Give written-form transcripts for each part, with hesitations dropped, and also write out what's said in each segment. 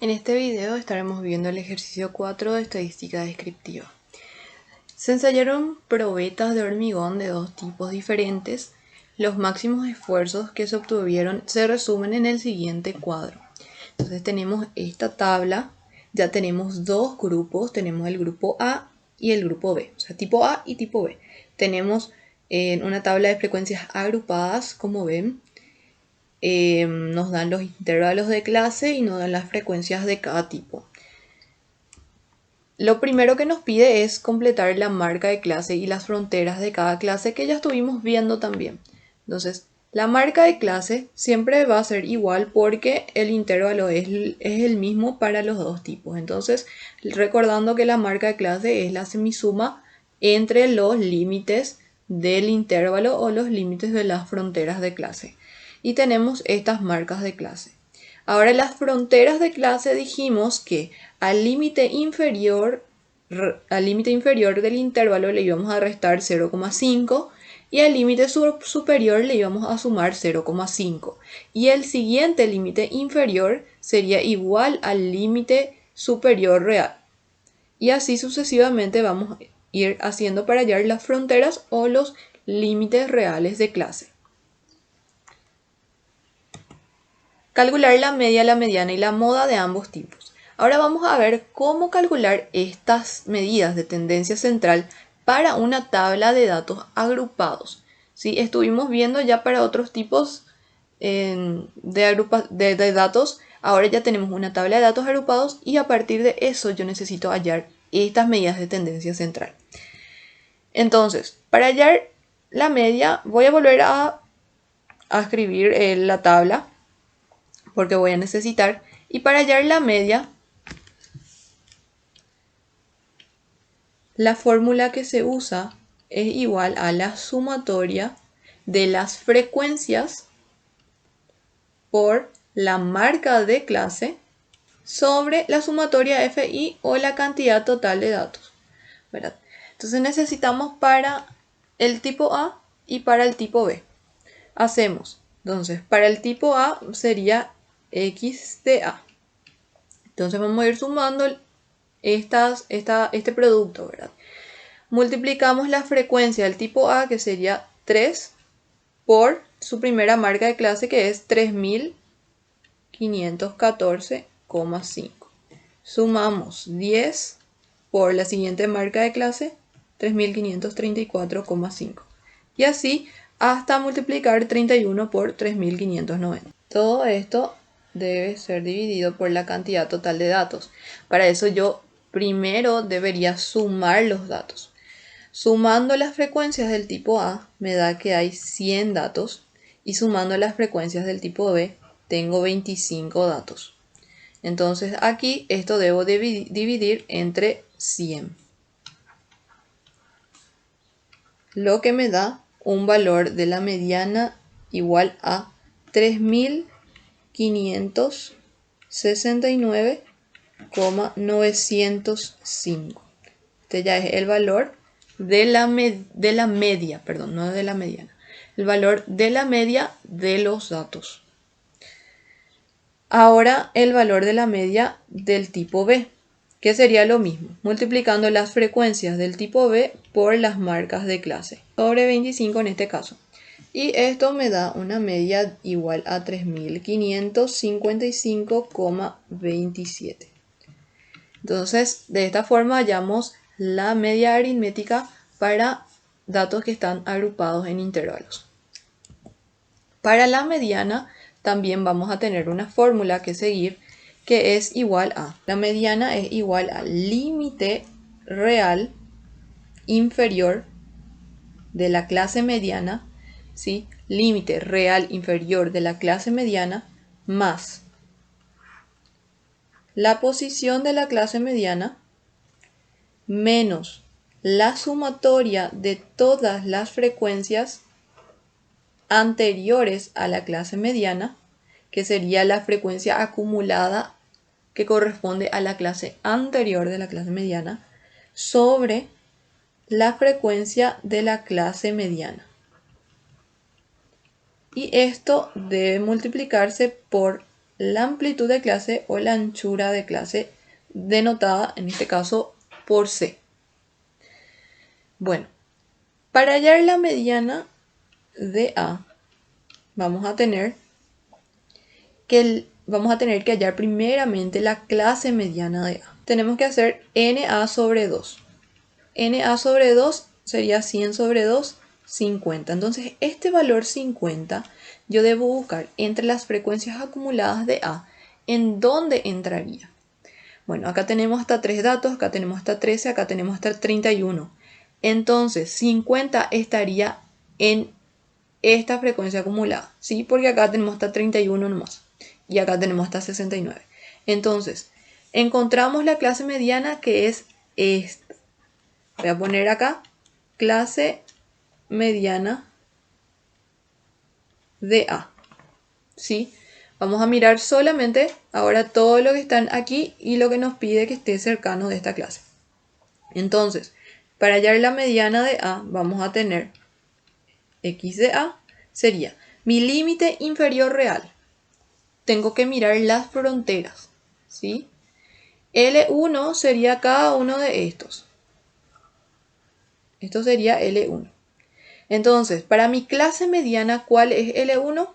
En este video estaremos viendo el ejercicio 4 de estadística descriptiva. Se ensayaron probetas de hormigón de dos tipos diferentes. Los máximos esfuerzos que se obtuvieron se resumen en el siguiente cuadro. Entonces tenemos esta tabla, ya tenemos dos grupos, tenemos el grupo A y el grupo B, o sea, tipo A y tipo B. Tenemos una tabla de frecuencias agrupadas, como ven. Nos dan los intervalos de clase y nos dan las frecuencias de cada tipo. Lo primero que nos pide es completar la marca de clase y las fronteras de cada clase, que ya estuvimos viendo también. Entonces, la marca de clase siempre va a ser igual porque el intervalo es el mismo para los dos tipos. Entonces, recordando que la marca de clase es la semisuma entre los límites del intervalo o los límites de las fronteras de clase. Y tenemos estas marcas de clase. Ahora, las fronteras de clase dijimos que al límite inferior del intervalo le íbamos a restar 0,5 y al límite superior le íbamos a sumar 0,5. Y el siguiente límite inferior sería igual al límite superior real. Y así sucesivamente vamos a ir haciendo para hallar las fronteras o los límites reales de clase. Calcular la media, la mediana y la moda de ambos tipos. Ahora vamos a ver cómo calcular estas medidas de tendencia central para una tabla de datos agrupados. ¿Sí? Estuvimos viendo ya para otros tipos de datos. Ahora ya tenemos una tabla de datos agrupados y a partir de eso yo necesito hallar estas medidas de tendencia central. Entonces, para hallar la media voy a volver a escribir la tabla, porque voy a necesitar, y para hallar la media, la fórmula que se usa es igual a la sumatoria de las frecuencias por la marca de clase sobre la sumatoria FI o la cantidad total de datos, ¿verdad? Entonces necesitamos para el tipo A y para el tipo B. Hacemos, entonces, para el tipo A sería X de A. Entonces vamos a ir sumando este producto, ¿verdad? Multiplicamos la frecuencia del tipo A, que sería 3, por su primera marca de clase, que es 3514,5. Sumamos 10 por la siguiente marca de clase, 3534,5. Y así hasta multiplicar 31 por 3590. Todo esto debe ser dividido por la cantidad total de datos. Para eso yo primero debería sumar los datos. Sumando las frecuencias del tipo A me da que hay 100 datos y sumando las frecuencias del tipo B tengo 25 datos. Entonces aquí esto debo dividir entre 100. Lo que me da un valor de la mediana igual a 3569,905. Este ya es el valor de la media, perdón, no de la mediana. El valor de la media de los datos. Ahora el valor de la media del tipo B, que sería lo mismo, multiplicando las frecuencias del tipo B por las marcas de clase, sobre 25 en este caso. Y esto me da una media igual a 3555,27. Entonces, de esta forma hallamos la media aritmética para datos que están agrupados en intervalos. Para la mediana también vamos a tener una fórmula que seguir, que es igual a, la mediana es igual al límite real inferior de la clase mediana, ¿sí? Límite real inferior de la clase mediana más la posición de la clase mediana menos la sumatoria de todas las frecuencias anteriores a la clase mediana, que sería la frecuencia acumulada que corresponde a la clase anterior de la clase mediana, sobre la frecuencia de la clase mediana. Y esto debe multiplicarse por la amplitud de clase o la anchura de clase, denotada en este caso por C. Bueno, para hallar la mediana de A, vamos a tener que hallar primeramente la clase mediana de A. Tenemos que hacer NA sobre 2. NA sobre 2 sería 100 sobre 2, 50. Entonces, este valor 50 yo debo buscar entre las frecuencias acumuladas de A, ¿en dónde entraría? Bueno, acá tenemos hasta 3 datos, acá tenemos hasta 13, acá tenemos hasta 31. Entonces, 50 estaría en esta frecuencia acumulada, ¿sí? Porque acá tenemos hasta 31 nomás y acá tenemos hasta 69. Entonces, encontramos la clase mediana, que es esta. Voy a poner acá clase mediana de A, ¿sí? Vamos a mirar solamente ahora todo lo que están aquí y lo que nos pide que esté cercano de esta clase. Entonces, para hallar la mediana de A, vamos a tener x de A sería mi límite inferior real. Tengo que mirar las fronteras, ¿sí? L1 sería cada uno de estos. Esto sería L1. Entonces, para mi clase mediana, ¿cuál es L1?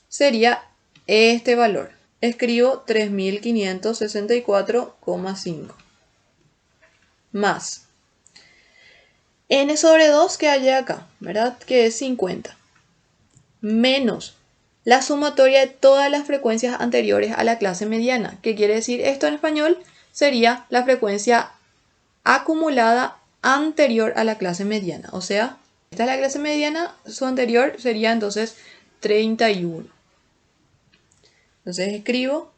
Sería este valor. Escribo 3564,5 más n sobre 2 que hay acá, ¿verdad? Que es 50. Menos la sumatoria de todas las frecuencias anteriores a la clase mediana. ¿Qué quiere decir esto en español? Sería la frecuencia acumulada anterior a la clase mediana. O sea, esta es la clase mediana, su anterior sería entonces 31. Entonces escribo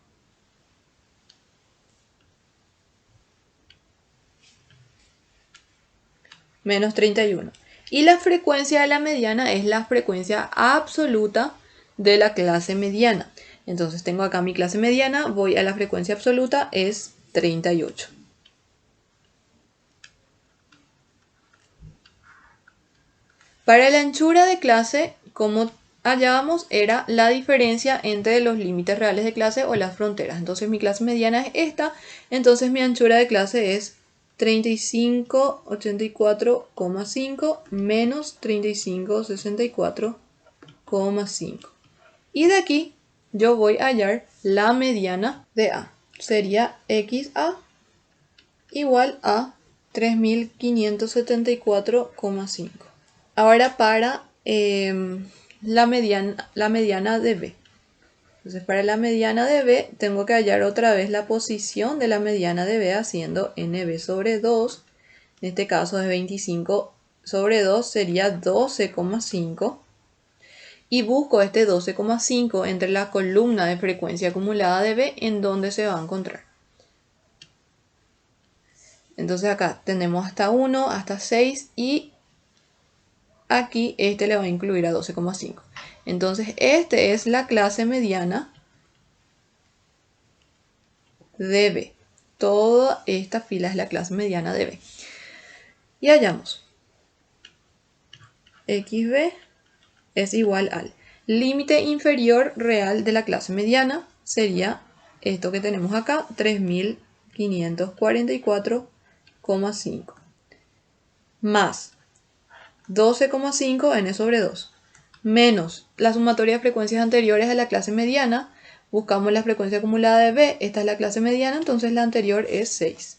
menos 31. Y la frecuencia de la mediana es la frecuencia absoluta de la clase mediana. Entonces tengo acá mi clase mediana, voy a la frecuencia absoluta, es 38. Para la anchura de clase, como hallábamos, era la diferencia entre los límites reales de clase o las fronteras. Entonces mi clase mediana es esta, entonces mi anchura de clase es 3584,5 menos 3564,5. Y de aquí yo voy a hallar la mediana de A. Sería XA igual a 3574,5. Ahora para la mediana de B. Entonces para la mediana de B tengo que hallar otra vez la posición de la mediana de B haciendo NB sobre 2. En este caso es 25 sobre 2, sería 12,5. Y busco este 12,5 entre la columna de frecuencia acumulada de B, en donde se va a encontrar. Entonces acá tenemos hasta 1, hasta 6 y aquí este le va a incluir a 12,5. Entonces este es la clase mediana de B. Toda esta fila es la clase mediana de B. Y hallamos XB es igual al límite inferior real de la clase mediana, sería esto que tenemos acá, 3544,5 más 12,5 n sobre 2 menos la sumatoria de frecuencias anteriores a la clase mediana. Buscamos la frecuencia acumulada de B, esta es la clase mediana, entonces la anterior es 6.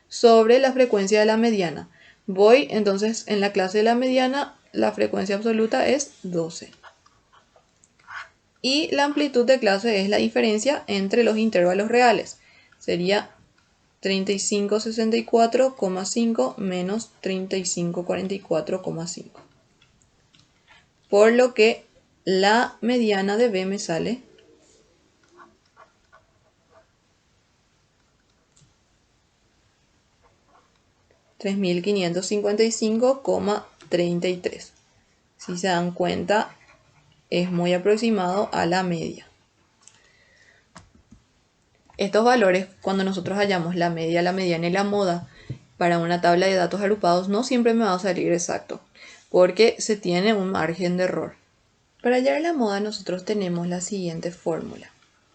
Sobre la frecuencia de la mediana. Voy entonces en la clase de la mediana, la frecuencia absoluta es 12. Y la amplitud de clase es la diferencia entre los intervalos reales. Sería 3564,5 menos 3544,5. Por lo que la mediana de B me sale 3555,33. Si se dan cuenta, es muy aproximado a la media. Estos valores, cuando nosotros hallamos la media, la mediana y la moda para una tabla de datos agrupados, no siempre me va a salir exacto, porque se tiene un margen de error. Para hallar la moda nosotros tenemos la siguiente fórmula.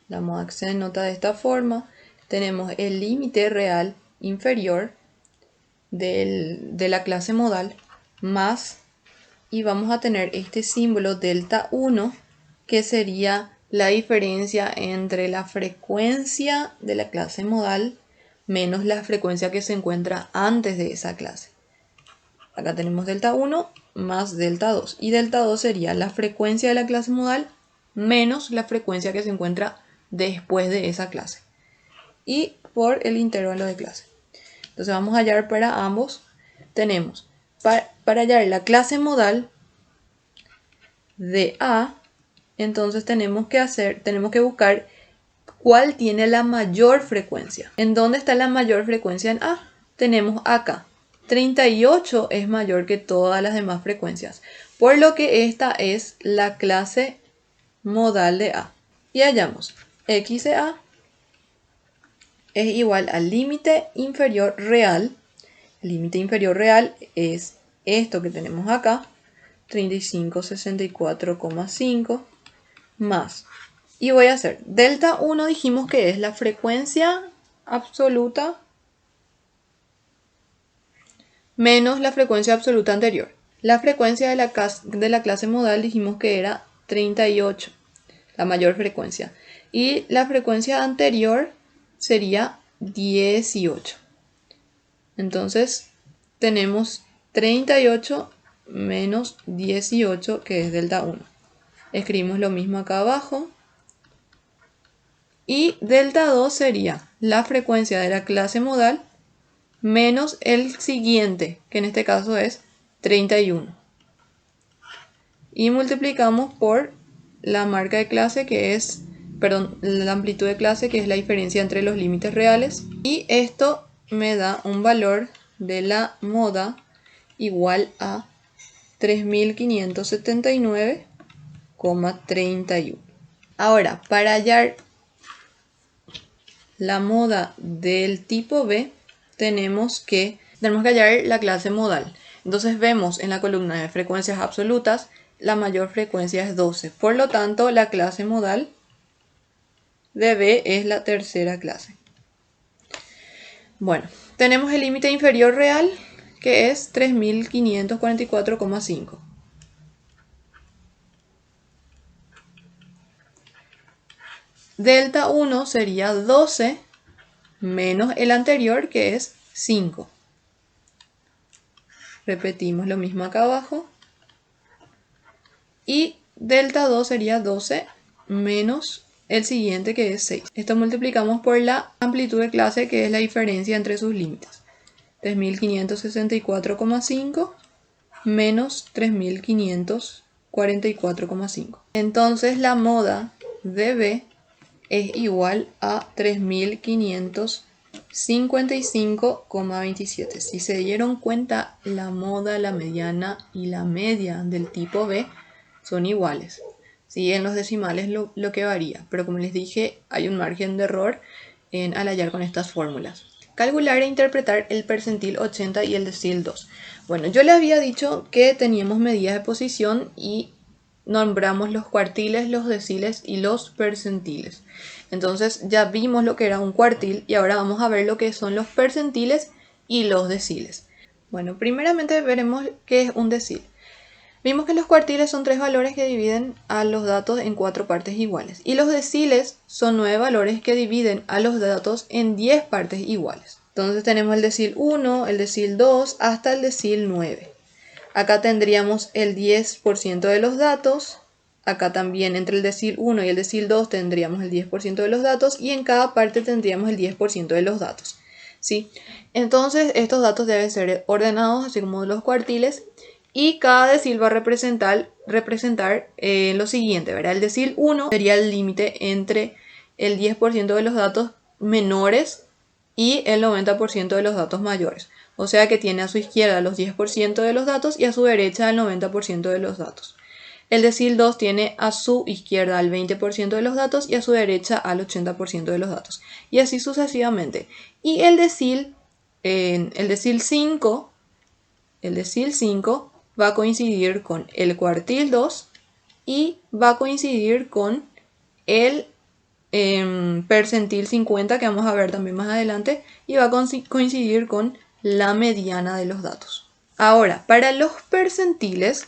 La moda se denota de esta forma. Tenemos el límite real inferior de la clase modal más, y vamos a tener este símbolo delta 1, que sería la diferencia entre la frecuencia de la clase modal menos la frecuencia que se encuentra antes de esa clase. Acá tenemos delta 1 más delta 2, y delta 2 sería la frecuencia de la clase modal menos la frecuencia que se encuentra después de esa clase, y por el intervalo de clase. Entonces vamos a hallar para ambos. Tenemos para hallar la clase modal de A, entonces tenemos que buscar cuál tiene la mayor frecuencia. ¿En dónde está la mayor frecuencia en A? Tenemos acá. 38 es mayor que todas las demás frecuencias, por lo que esta es la clase modal de A. Y hallamos x de A es igual al límite inferior real. El límite inferior real es esto que tenemos acá, 3564,5 más. Y voy a hacer delta 1, dijimos que es la frecuencia absoluta menos la frecuencia absoluta anterior. La frecuencia de la clase modal dijimos que era 38, la mayor frecuencia. Y la frecuencia anterior sería 18. Entonces tenemos 38 menos 18, que es delta 1. Escribimos lo mismo acá abajo. Y delta 2 sería la frecuencia de la clase modal menos el siguiente, que en este caso es 31. Y multiplicamos por la marca de clase, que es, la amplitud de clase, que es la diferencia entre los límites reales. Y esto me da un valor de la moda igual a 3579,31. Ahora, para hallar la moda del tipo B, tenemos que hallar la clase modal. Entonces vemos en la columna de frecuencias absolutas, la mayor frecuencia es 12. Por lo tanto, la clase modal de B es la tercera clase. Bueno, tenemos el límite inferior real, que es 3544,5. Delta 1 sería 12 menos el anterior, que es 5. Repetimos lo mismo acá abajo. Y delta 2 sería 12 menos el siguiente, que es 6. Esto multiplicamos por la amplitud de clase, que es la diferencia entre sus límites. 3564,5 menos 3544,5. Entonces la moda de B es igual a 3555,27. Si se dieron cuenta, la moda, la mediana y la media del tipo B son iguales. Sí, en los decimales lo que varía, pero como les dije, hay un margen de error al hallar con estas fórmulas. Calcular e interpretar el percentil 80 y el decil 2. Bueno, yo les había dicho que teníamos medidas de posición y nombramos los cuartiles, los deciles y los percentiles. Entonces ya vimos lo que era un cuartil y ahora vamos a ver lo que son los percentiles y los deciles. Bueno, primeramente veremos qué es un decil. Vimos que los cuartiles son 3 valores que dividen a los datos en 4 partes iguales. Y los deciles son 9 valores que dividen a los datos en 10 partes iguales. Entonces tenemos el decil 1, el decil 2, hasta el decil 9. Acá tendríamos el 10% de los datos. Acá también entre el decil 1 y el decil 2 tendríamos el 10% de los datos. Y en cada parte tendríamos el 10% de los datos. ¿Sí? Entonces estos datos deben ser ordenados, así como los cuartiles. Y cada decil va a representar lo siguiente, ¿verdad? El decil 1 sería el límite entre el 10% de los datos menores y el 90% de los datos mayores. O sea que tiene a su izquierda los 10% de los datos y a su derecha el 90% de los datos. El decil 2 tiene a su izquierda el 20% de los datos y a su derecha al 80% de los datos. Y así sucesivamente. Y el decil 5 va a coincidir con el cuartil 2 y va a coincidir con el percentil 50 que vamos a ver también más adelante y va a coincidir con la mediana de los datos. Ahora, para los percentiles,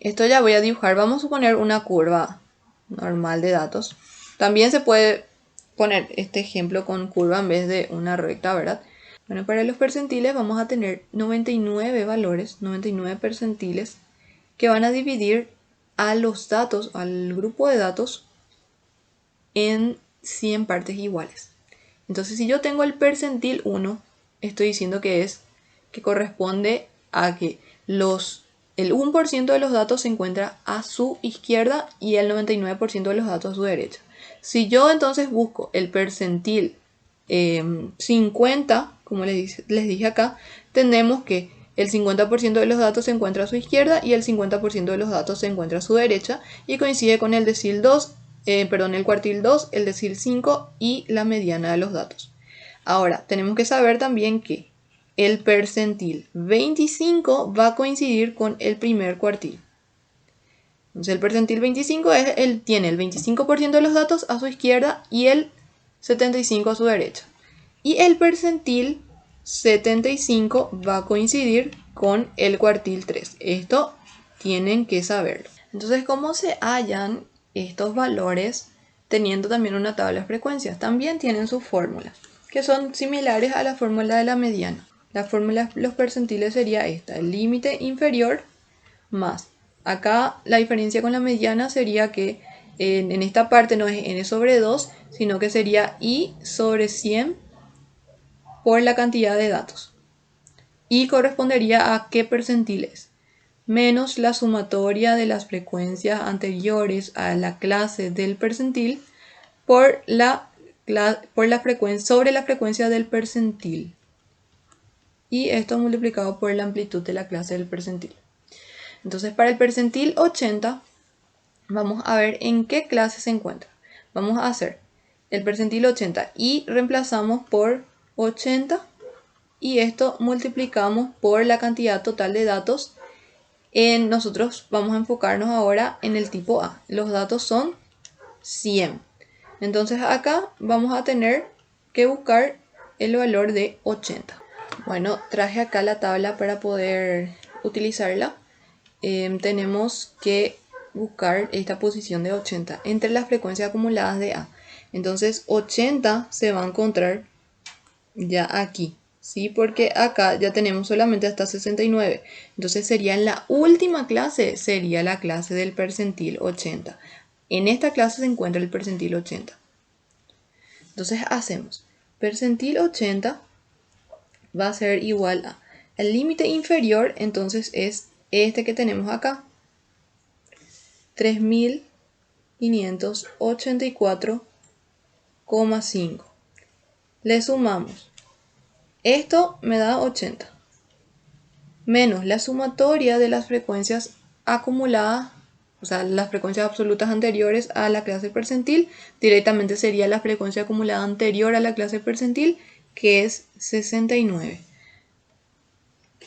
esto ya voy a dibujar, vamos a suponer una curva normal de datos. También se puede poner este ejemplo con curva en vez de una recta, ¿verdad? Bueno, para los percentiles vamos a tener 99 valores, 99 percentiles, que van a dividir a los datos, al grupo de datos, en 100 partes iguales. Entonces, si yo tengo el percentil 1, estoy diciendo que corresponde a que el 1% de los datos se encuentra a su izquierda y el 99% de los datos a su derecha. Si yo entonces busco el percentil 50, como les dije acá, tenemos que el 50% de los datos se encuentra a su izquierda y el 50% de los datos se encuentra a su derecha y coincide con el decil 2, el cuartil 2, el decil 5 y la mediana de los datos. Ahora, tenemos que saber también que el percentil 25 va a coincidir con el primer cuartil. Entonces el percentil 25 tiene el 25% de los datos a su izquierda y el 75% a su derecha. Y el percentil 75 va a coincidir con el cuartil 3. Esto tienen que saberlo. Entonces, ¿cómo se hallan estos valores teniendo también una tabla de frecuencias? También tienen sus fórmulas, que son similares a la fórmula de la mediana. La fórmula de los percentiles sería esta, el límite inferior más. Acá la diferencia con la mediana sería que en esta parte no es n sobre 2, sino que sería i sobre 100 por la cantidad de datos. Y correspondería a qué percentiles, menos la sumatoria de las frecuencias anteriores a la clase del percentil por la frecuencia sobre la frecuencia del percentil. Y esto multiplicado por la amplitud de la clase del percentil. Entonces, para el percentil 80, vamos a ver en qué clase se encuentra. Vamos a hacer el percentil 80 y reemplazamos por 80 y esto multiplicamos por la cantidad total de datos. Nosotros vamos a enfocarnos ahora en el tipo A. Los datos son 100. Entonces acá vamos a tener que buscar el valor de 80. Bueno, traje acá la tabla para poder utilizarla. Tenemos que buscar esta posición de 80 entre las frecuencias acumuladas de A. Entonces 80 se va a encontrar ya aquí, ¿sí? Porque acá ya tenemos solamente hasta 69. Entonces sería en la última clase, sería la clase del percentil 80. En esta clase se encuentra el percentil 80. Entonces hacemos percentil 80 va a ser igual a el límite inferior, entonces es este que tenemos acá, 3584,5. Le sumamos, esto me da 80, menos la sumatoria de las frecuencias acumuladas, o sea, las frecuencias absolutas anteriores a la clase percentil, directamente sería la frecuencia acumulada anterior a la clase percentil, que es 69.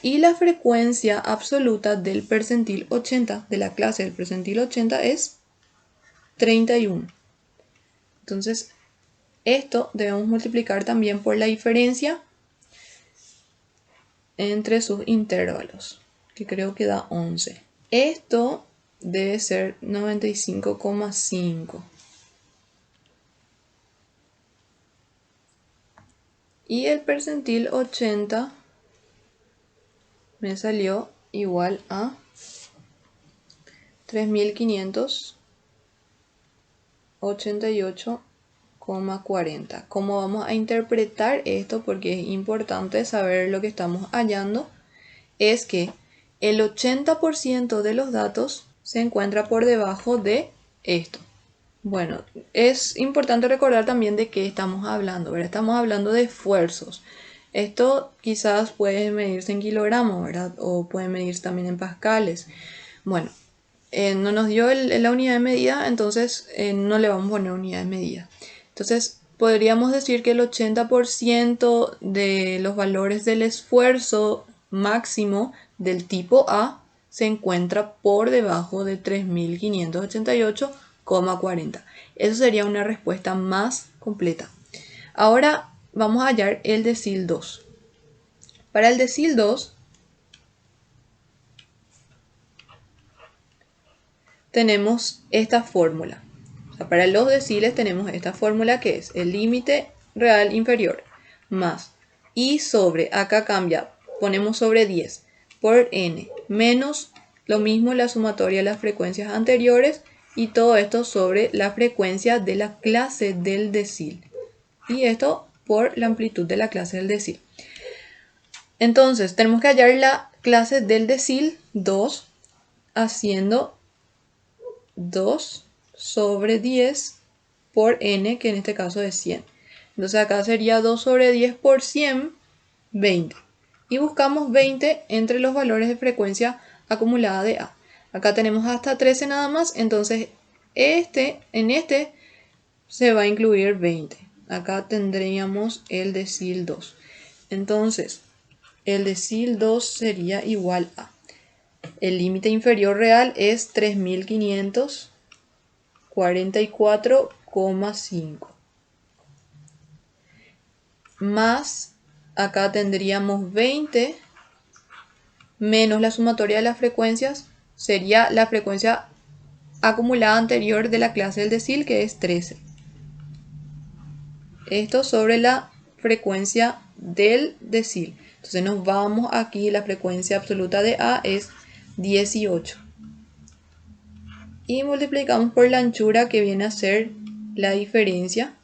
Y la frecuencia absoluta del percentil 80, de la clase del percentil 80, es 31. Entonces, esto debemos multiplicar también por la diferencia entre sus intervalos, que creo que da 11. Esto debe ser 95,5. Y el percentil 80 me salió igual a 3588,40. ¿Cómo vamos a interpretar esto? Porque es importante saber lo que estamos hallando. Es que el 80% de los datos se encuentra por debajo de esto. Bueno, es importante recordar también de qué estamos hablando, ¿verdad? Estamos hablando de esfuerzos. Esto quizás puede medirse en kilogramos, ¿verdad? O puede medirse también en pascales. Bueno, no nos dio la unidad de medida, entonces no le vamos a poner unidad de medida. Entonces, podríamos decir que el 80% de los valores del esfuerzo máximo del tipo A se encuentra por debajo de 3588,40. Eso sería una respuesta más completa. Ahora vamos a hallar el decil 2. Para el decil 2 tenemos esta fórmula. O sea, para los deciles tenemos esta fórmula que es el límite real inferior más i sobre, acá cambia, ponemos sobre 10 por n menos lo mismo la sumatoria de las frecuencias anteriores y todo esto sobre la frecuencia de la clase del decil. Y esto por la amplitud de la clase del decil. Entonces tenemos que hallar la clase del decil 2 haciendo 2 sobre 10 por n, que en este caso es 100. Entonces acá sería 2 sobre 10 por 100, 20. Y buscamos 20 entre los valores de frecuencia acumulada de A. Acá tenemos hasta 13 nada más, entonces en este se va a incluir 20. Acá tendríamos el decil 2. Entonces, el decil 2 sería igual a... El límite inferior real es 3544,5. Más, acá tendríamos 20 menos la sumatoria de las frecuencias, sería la frecuencia acumulada anterior de la clase del decil, que es 13. Esto sobre la frecuencia del decil. Entonces nos vamos aquí, la frecuencia absoluta de A es 18. Y multiplicamos por la anchura, que viene a ser la diferencia.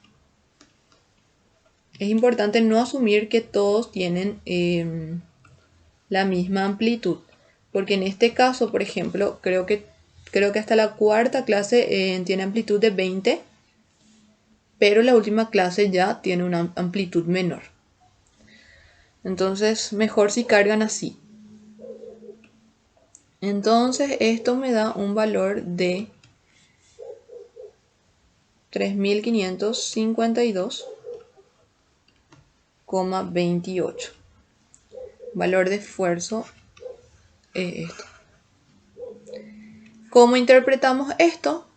Es importante no asumir que todos tienen la misma amplitud, porque en este caso, por ejemplo, creo que hasta la cuarta clase tiene amplitud de 20, pero la última clase ya tiene una amplitud menor. Entonces, mejor si cargan así. Entonces, esto me da un valor de 3552,28. Valor de esfuerzo es esto. ¿Cómo interpretamos esto?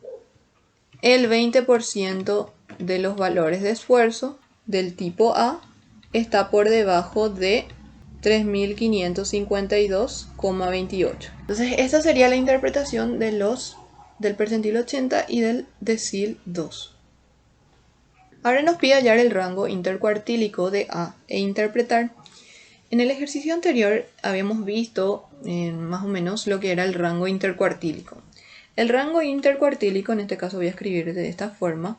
El 20% de los valores de esfuerzo del tipo A está por debajo de 3552,28. Entonces, esta sería la interpretación de del percentil 80 y del decil 2. Ahora nos pide hallar el rango intercuartílico de A e interpretar. En el ejercicio anterior habíamos visto más o menos lo que era el rango intercuartílico. El rango intercuartílico, en este caso voy a escribir de esta forma,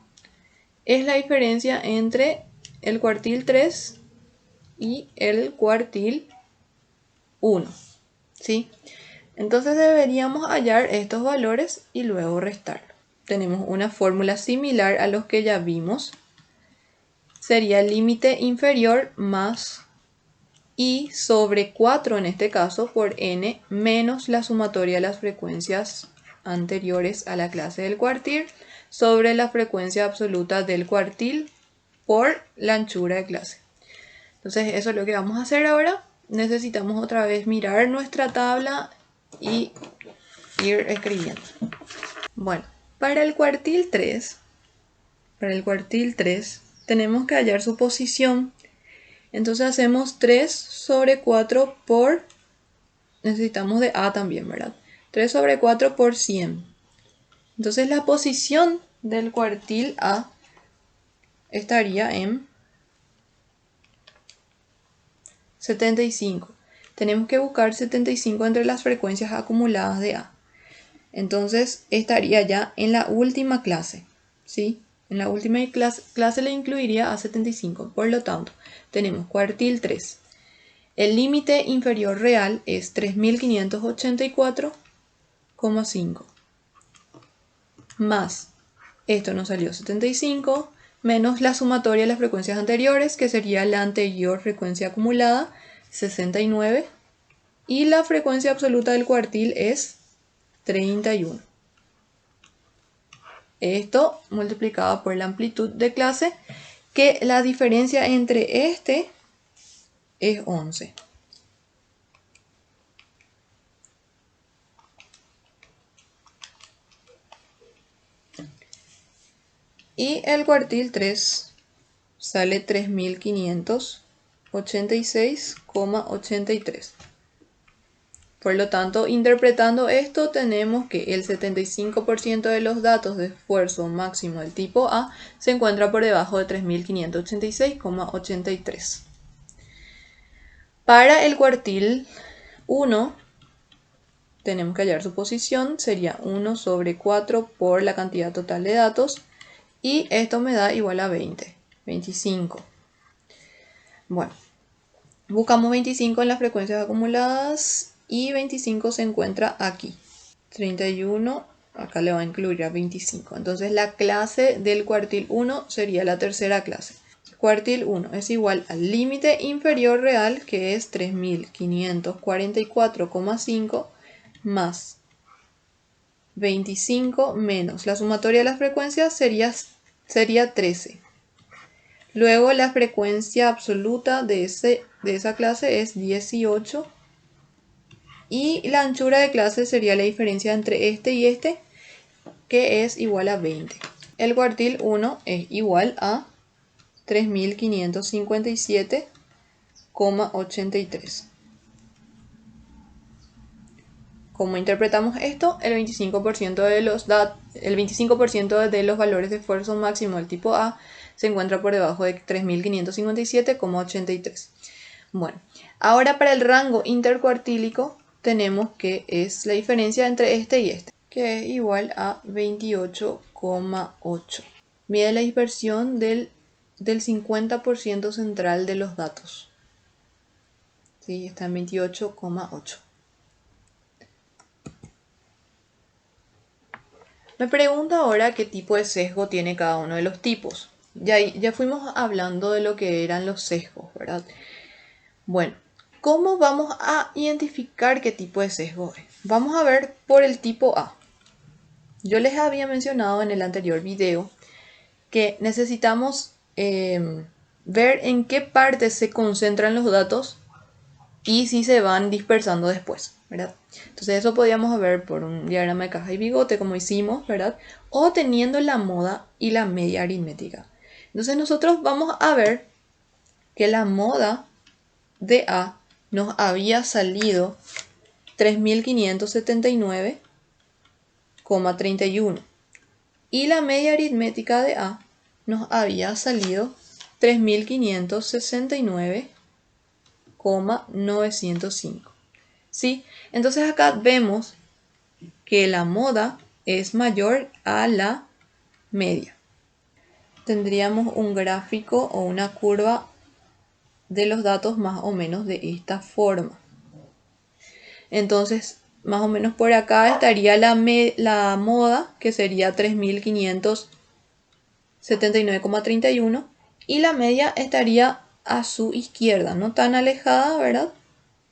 es la diferencia entre el cuartil 3 y el cuartil 1. ¿Sí? Entonces deberíamos hallar estos valores y luego restar. Tenemos una fórmula similar a los que ya vimos. Sería el límite inferior más i sobre 4 en este caso por n menos la sumatoria de las frecuencias anteriores a la clase del cuartil sobre la frecuencia absoluta del cuartil por la anchura de clase. Entonces eso es lo que vamos a hacer ahora. Necesitamos otra vez mirar nuestra tabla y ir escribiendo. Bueno, para el cuartil 3 tenemos que hallar su posición. Entonces hacemos 3 sobre 4 por, necesitamos de A también, ¿verdad? 3 sobre 4 por 100. Entonces la posición del cuartil A estaría en 75. Tenemos que buscar 75 entre las frecuencias acumuladas de A. Entonces estaría ya en la última clase, ¿sí? En la última clase le incluiría a 75. Por lo tanto, tenemos cuartil 3. El límite inferior real es 3584,5. Más, esto nos salió 75, menos la sumatoria de las frecuencias anteriores, que sería la anterior frecuencia acumulada, 69. Y la frecuencia absoluta del cuartil es 31. Esto multiplicado por la amplitud de clase, que la diferencia entre este es 11. Y el cuartil 3 sale 3.586,83. Por lo tanto, interpretando esto, tenemos que el 75% de los datos de esfuerzo máximo del tipo A se encuentra por debajo de 3.586,83. Para el cuartil 1, tenemos que hallar su posición, sería 1 sobre 4 por la cantidad total de datos, y esto me da igual a 25. Bueno, buscamos 25 en las frecuencias acumuladas y 25 se encuentra aquí. 31, acá le va a incluir a 25. Entonces la clase del cuartil 1 sería la tercera clase. Cuartil 1 es igual al límite inferior real, que es 3.544,5 más 25 menos la sumatoria de las frecuencias sería 13. Luego la frecuencia absoluta de esa clase es 18. Y la anchura de clase sería la diferencia entre este y este, que es igual a 20. El cuartil 1 es igual a 3.557,83. ¿Cómo interpretamos esto? El 25% de los valores de esfuerzo máximo del tipo A se encuentra por debajo de 3.557,83. Bueno, ahora para el rango intercuartílico tenemos que es la diferencia entre este y este, que es igual a 28,8. Mide la dispersión del 50% central de los datos. Sí, está en 28,8. Me pregunta ahora qué tipo de sesgo tiene cada uno de los tipos. Ya fuimos hablando de lo que eran los sesgos, ¿verdad? Bueno, ¿cómo vamos a identificar qué tipo de sesgo es? Vamos a ver por el tipo A. Yo les había mencionado en el anterior video que necesitamos ver en qué parte se concentran los datos y si se van dispersando después, ¿verdad? Entonces eso podíamos ver por un diagrama de caja y bigote, como hicimos, ¿verdad? O teniendo la moda y la media aritmética. Entonces nosotros vamos a ver que la moda de A nos había salido 3.579,31 y la media aritmética de A nos había salido 3.569,905. ¿Sí? Entonces acá vemos que la moda es mayor a la media. Tendríamos un gráfico o una curva de los datos más o menos de esta forma. Entonces, más o menos por acá estaría la moda, que sería 3.579,31, y la media estaría a su izquierda, no tan alejada, ¿verdad?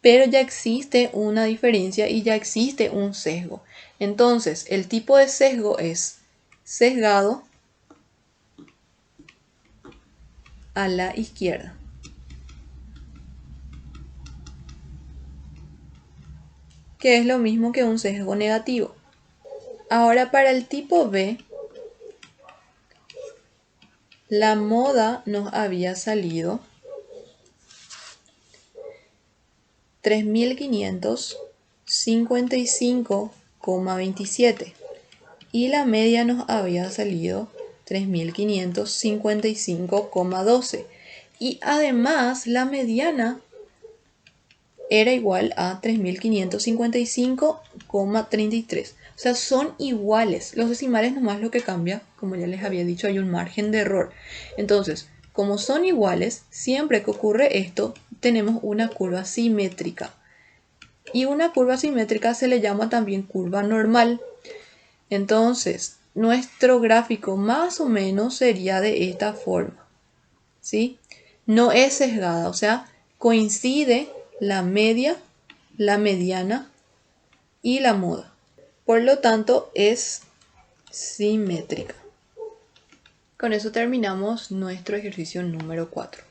Pero ya existe una diferencia y ya existe un sesgo. Entonces, el tipo de sesgo es sesgado a la izquierda. Que es lo mismo que un sesgo negativo. Ahora para el tipo B, la moda nos había salido 3.555,27 y la media nos había salido 3.555,12 y además la mediana era igual a 3.555,33. O sea, son iguales. Los decimales nomás lo que cambia, como ya les había dicho, hay un margen de error. Entonces, como son iguales, siempre que ocurre esto, tenemos una curva simétrica. Y una curva simétrica se le llama también curva normal. Entonces, nuestro gráfico más o menos sería de esta forma, ¿sí? No es sesgada, o sea, coincide la media, la mediana y la moda. Por lo tanto, es simétrica. Con eso terminamos nuestro ejercicio número 4.